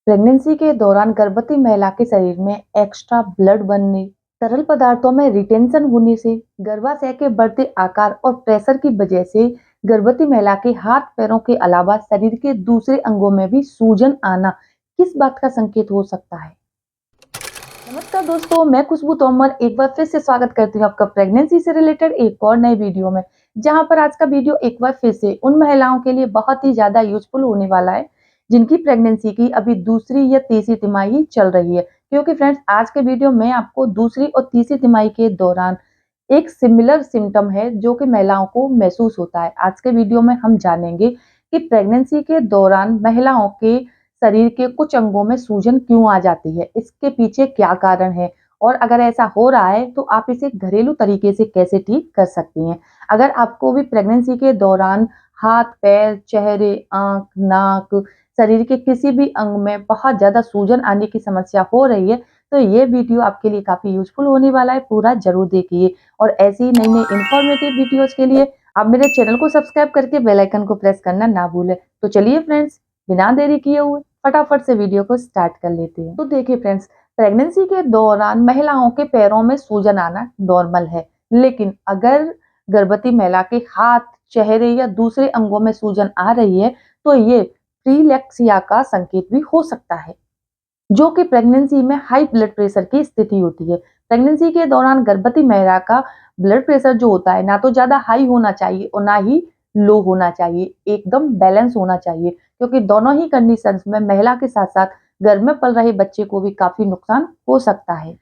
Pregnancy के दौरान गर्भवती महिला के शरीर में एक्स्ट्रा ब्लड बनने, तरल पदार्थों में रिटेंशन होने से, गर्भाशय के बढ़ते आकार और प्रेशर की वजह से गर्भवती महिला के हाथ पैरों के अलावा शरीर के दूसरे अंगों में भी सूजन आना किस बात का संकेत हो सकता है? नमस्कार दोस्तों, मैं खुशबू तोमर एक बार फिर से स्वागत करती हूँ आपका प्रेगनेंसी से रिलेटेड एक और नई वीडियो में। जहां पर आज का वीडियो एक बार फिर से उन महिलाओं के लिए बहुत ही ज्यादा यूजफुल होने वाला है जिनकी प्रेगनेंसी की अभी दूसरी या तीसरी तिमाही चल रही है। क्योंकि फ्रेंड्स, आज के वीडियो में आपको दूसरी और तीसरी तिमाही के दौरान एक सिमिलर सिम्टम है जो कि महिलाओं को महसूस होता है। आज के वीडियो में हम जानेंगे कि प्रेगनेंसी के दौरान महिलाओं के शरीर के कुछ अंगों में सूजन क्यों आ जाती है, इसके पीछे क्या कारण है और अगर ऐसा हो रहा है तो आप इसे घरेलू तरीके से कैसे ठीक कर सकती हैं। अगर आपको भी प्रेगनेंसी के दौरान हाथ, पैर, चेहरे, आंख, नाक, शरीर के किसी भी अंग में बहुत ज्यादा सूजन आने की समस्या हो रही है तो ये वीडियो आपके लिए काफी यूजफुल होने वाला है, पूरा जरूर देखिए। और ऐसी ही नई नई इंफॉर्मेटिव वीडियोज के लिए आप मेरे चैनल को सब्सक्राइब करके बेल आइकन को प्रेस करना ना भूलें। तो चलिए फ्रेंड्स, बिना देरी किए हुए फटाफट से वीडियो को स्टार्ट कर लेते हैं। तो देखिए फ्रेंड्स, प्रेगनेंसी के दौरान महिलाओं के पैरों में सूजन आना नॉर्मल है, लेकिन अगर गर्भवती महिला के हाथ, चेहरे या दूसरे अंगों में सूजन आ रही है तो ये प्रीलेक्सिया का संकेत भी हो सकता है, जो कि प्रेगनेंसी में हाई ब्लड प्रेशर की स्थिति होती है। प्रेगनेंसी के दौरान गर्भवती महिला का ब्लड प्रेशर जो होता है ना तो ज्यादा हाई होना चाहिए और ना ही लो होना चाहिए, एकदम बैलेंस होना चाहिए। क्योंकि दोनों ही कंडीशंस में महिला के साथ साथ गर्भ में पल रहे बच्चे को भी काफी नुकसान हो सकता है।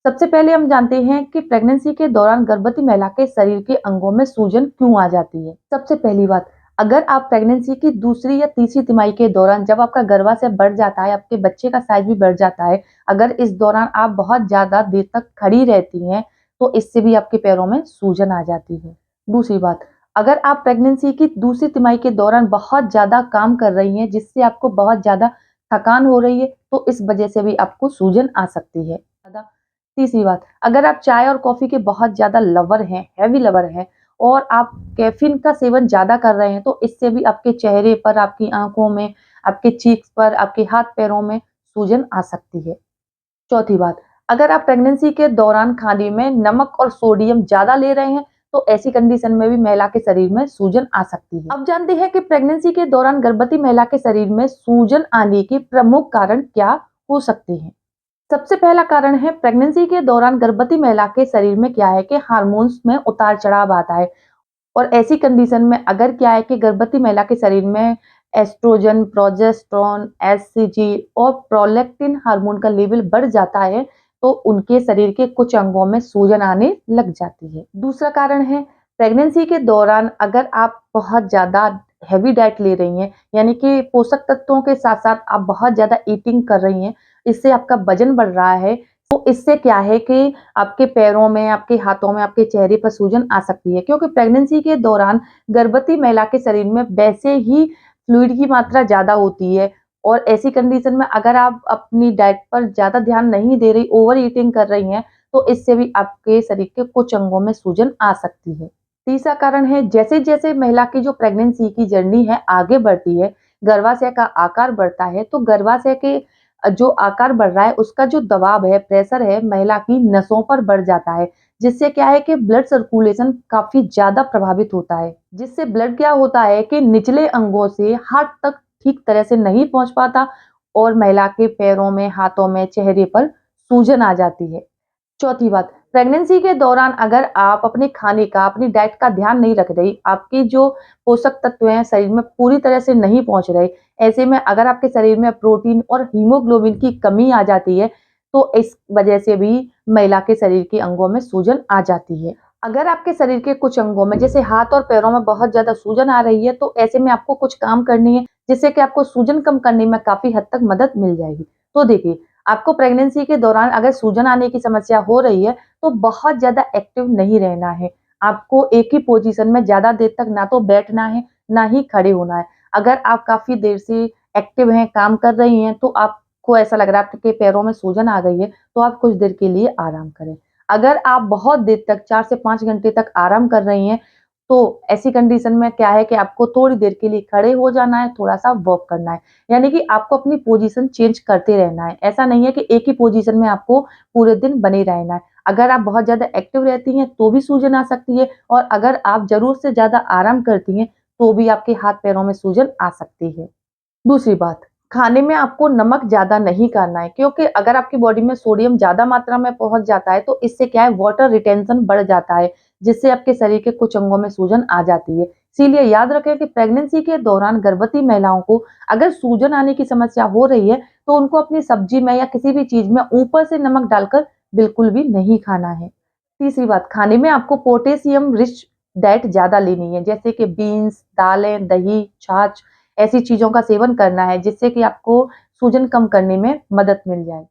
सबसे पहले हम जानते हैं कि प्रेगनेंसी के दौरान गर्भवती महिला के शरीर के अंगों में सूजन क्यों आ जाती है। सबसे पहली बात, अगर आप प्रेगनेंसी की दूसरी या तीसरी तिमाही के दौरान जब आपका गर्भाशय बढ़ जाता है, आपके बच्चे का साइज भी बढ़ जाता है, अगर इस दौरान आप बहुत ज्यादा देर तक खड़ी रहती हैं तो इससे भी आपके पैरों में सूजन आ जाती है। दूसरी बात, अगर आप प्रेगनेंसी की दूसरी तिमाही के दौरान बहुत ज्यादा काम कर रही हैं जिससे आपको बहुत ज्यादा थकान हो रही है तो इस वजह से भी आपको सूजन आ सकती है। तीसरी बात, अगर आप चाय और कॉफी के बहुत ज्यादा लवर हैं, हैवी लवर हैं और आप कैफीन का सेवन ज्यादा कर रहे हैं तो इससे भी आपके चेहरे पर, आपकी आंखों में, आपके चीक्स पर, आपके हाथ पैरों में सूजन आ सकती है। चौथी बात, अगर आप प्रेगनेंसी के दौरान खाने में नमक और सोडियम ज्यादा ले रहे हैं तो ऐसी कंडीशन में भी महिला के शरीर में सूजन आ सकती है। अब जानते हैं कि प्रेगनेंसी के दौरान गर्भवती महिला के शरीर में सूजन आने के प्रमुख कारण क्या हो सकते हैं। सबसे पहला कारण है, प्रेगनेंसी के दौरान गर्भवती महिला के शरीर में क्या है कि हार्मोन्स में उतार चढ़ाव आता है। और ऐसी कंडीशन में अगर क्या है कि गर्भवती महिला के शरीर में एस्ट्रोजन, प्रोजेस्टेरोन, एचसीजी और प्रोलैक्टिन हार्मोन का लेवल बढ़ जाता है तो उनके शरीर के कुछ अंगों में सूजन आने लग जाती है। दूसरा कारण है, प्रेगनेंसी के दौरान अगर आप बहुत ज्यादा हैवी डाइट ले रही हैं, यानी कि पोषक तत्वों के साथ साथ आप बहुत ज्यादा ईटिंग कर रही हैं, इससे आपका वजन बढ़ रहा है तो इससे क्या है कि आपके पैरों में, आपके हाथों में, आपके चेहरे पर सूजन आ सकती है। क्योंकि प्रेगनेंसी के दौरान गर्भवती महिला के शरीर में वैसे ही फ्लूइड की मात्रा ज्यादा होती है और ऐसी कंडीशन में अगर आप अपनी डाइट पर ज्यादा ध्यान नहीं दे रही, ओवर ईटिंग कर रही हैं तो इससे भी आपके शरीर के कुछ अंगों में सूजन आ सकती है। तीसरा कारण है, जैसे जैसे महिला की जो प्रेगनेंसी की जर्नी है आगे बढ़ती है, गर्भाशय का आकार बढ़ता है तो गर्भाशय के जो आकार बढ़ रहा है उसका जो दबाव है, प्रेशर है, महिला की नसों पर बढ़ जाता है, जिससे क्या है कि ब्लड सर्कुलेशन काफी ज्यादा प्रभावित होता है। जिससे ब्लड क्या होता है कि निचले अंगों से हार्ट तक ठीक तरह से नहीं पहुंच पाता और महिला के पैरों में, हाथों में, चेहरे पर सूजन आ जाती है। चौथी बात, प्रेगनेंसी के दौरान अगर आप अपने खाने का, अपनी डाइट का ध्यान नहीं रख रही, आपकी जो पोषक तत्व हैं शरीर में पूरी तरह से नहीं पहुंच रहे, ऐसे में अगर आपके शरीर में प्रोटीन और हीमोग्लोबिन की कमी आ जाती है तो इस वजह से भी महिला के शरीर के अंगों में सूजन आ जाती है। अगर आपके शरीर के कुछ अंगों में जैसे हाथ और पैरों में बहुत ज्यादा सूजन आ रही है तो ऐसे में आपको कुछ काम करनी है जिससे कि आपको सूजन कम करने में काफी हद तक मदद मिल जाएगी। तो देखिए, आपको प्रेगनेंसी के दौरान अगर सूजन आने की समस्या हो रही है तो बहुत ज्यादा एक्टिव नहीं रहना है। आपको एक ही पोजीशन में ज्यादा देर तक ना तो बैठना है ना ही खड़े होना है। अगर आप काफी देर से एक्टिव हैं, काम कर रही हैं तो आपको ऐसा लग रहा है आपके पैरों में सूजन आ गई है तो आप कुछ देर के लिए आराम करें। अगर आप बहुत देर तक 4 से 5 घंटे तक आराम कर रही हैं तो ऐसी कंडीशन में क्या है कि आपको थोड़ी देर के लिए खड़े हो जाना है, थोड़ा-सा वॉक करना है। यानी कि आपको अपनी पोज़ीशन चेंज करते रहना है। ऐसा नहीं है कि एक ही पोज़ीशन में आपको पूरे दिन बने रहना है। अगर आप बहुत ज़्यादा एक्टिव रहती हैं, तो भी सूजन आ सकती है और अगर आप ज़रूरत से ज़्यादा आराम करती हैं, तो भी आपके हाथ-पैरों में सूजन आ सकती है। दूसरी बात, खाने में आपको नमक ज़्यादा नहीं करना है क्योंकि अगर आपकी बॉडी में सोडियम ज़्यादा मात्रा में पहुँच जाता है तो इससे क्या है वाटर रिटेंशन बढ़ जाता है, जिससे आपके शरीर के कुछ अंगों में सूजन आ जाती है। इसीलिए याद रखें कि प्रेगनेंसी के दौरान गर्भवती महिलाओं को अगर सूजन आने की समस्या हो रही है, तो उनको अपनी सब्जी में या किसी भी चीज़ में ऊपर से नमक डालकर बिल्कुल भी नहीं खाना है। तीसरी बात, खाने में आपको पोटेशियम रिच डाइट ज़्यादा लेनी है, जैसे कि बीन्स, दालें, दही, छाछ ऐसी चीज़ों का सेवन करना है जिससे कि आपको सूजन कम करने में मदद मिल जाए।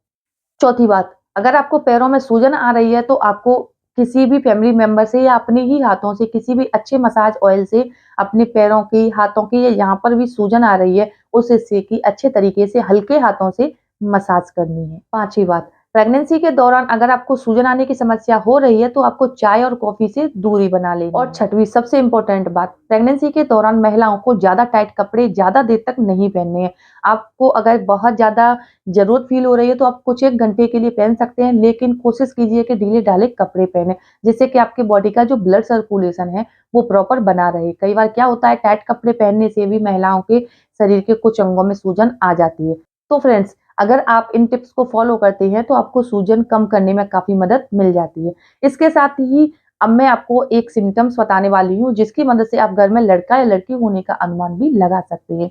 चौथी बात, अगर आपको पैरों में सूजन आ रही है तो आपको किसी भी फैमिली मेंबर से या अपने ही हाथों से किसी भी अच्छे मसाज ऑयल से अपने पैरों की, हाथों की या जहाँ पर भी सूजन आ रही है उस हिस्से की अच्छे तरीके से हल्के हाथों से मसाज करनी है। पाँचवीं बात, प्रेगनेंसी के दौरान अगर आपको सूजन आने की समस्या हो रही है तो आपको चाय और कॉफ़ी से दूरी बना लेनी है। और छठवीं सबसे इम्पोर्टेंट बात, प्रेगनेंसी के दौरान महिलाओं को ज़्यादा टाइट कपड़े ज़्यादा देर तक नहीं पहनने हैं। आपको अगर बहुत ज़्यादा ज़रूरत फ़ील हो रही है तो आप कुछ 1 घंटे के लिए पहन सकते हैं, लेकिन कोशिश कीजिए कि ढीले-ढाले कपड़े पहनें, जिससे कि आपकी बॉडी का जो ब्लड सर्कुलेशन है, वो प्रॉपर बना रहे। कई बार क्या होता है टाइट कपड़े पहनने से भी महिलाओं के शरीर के कुछ अंगों में सूजन आ जाती है। तो फ्रेंड्स, अगर आप इन टिप्स को फ़ॉलो करते हैं तो आपको सूजन कम करने में काफ़ी मदद मिल जाती है। इसके साथ ही अब मैं आपको एक सिम्पटम्स बताने वाली हूँ, जिसकी मदद से आप घर में लड़का या लड़की होने का अनुमान भी लगा सकते हैं।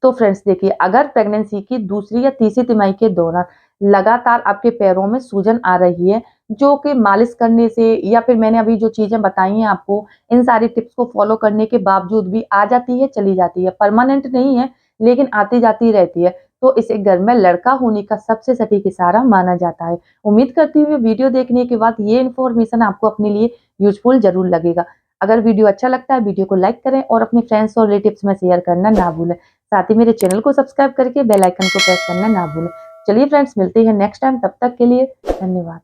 तो फ्रेंड्स देखिए, अगर प्रेगनेंसी की दूसरी या तीसरी तिमाही के दौरान लगातार आपके पैरों में सूजन आ रही है, जो कि मालिश करने से या फिर मैंने अभी जो चीज़ें बताई हैं आपको, इन सारी टिप्स को फ़ॉलो करने के बावजूद भी आ जाती है, चली जाती है, परमानेंट नहीं है, लेकिन आती-जाती रहती है, तो इसे घर में लड़का होने का सबसे सटीक इशारा माना जाता है। उम्मीद करती हूँ वीडियो देखने के बाद ये इन्फॉर्मेशन आपको अपने लिए यूज़फुल ज़रूर लगेगा। अगर वीडियो अच्छा लगता है, वीडियो को लाइक करें और अपने फ्रेंड्स और रिलेटिव्स में शेयर करना ना भूलें। साथ ही मेरे चैनल को सब्सक्राइब करके बेल आइकन को प्रेस करना ना भूलें। चलिए फ्रेंड्स, मिलते हैं नेक्स्ट टाइम, तब तक के लिए धन्यवाद।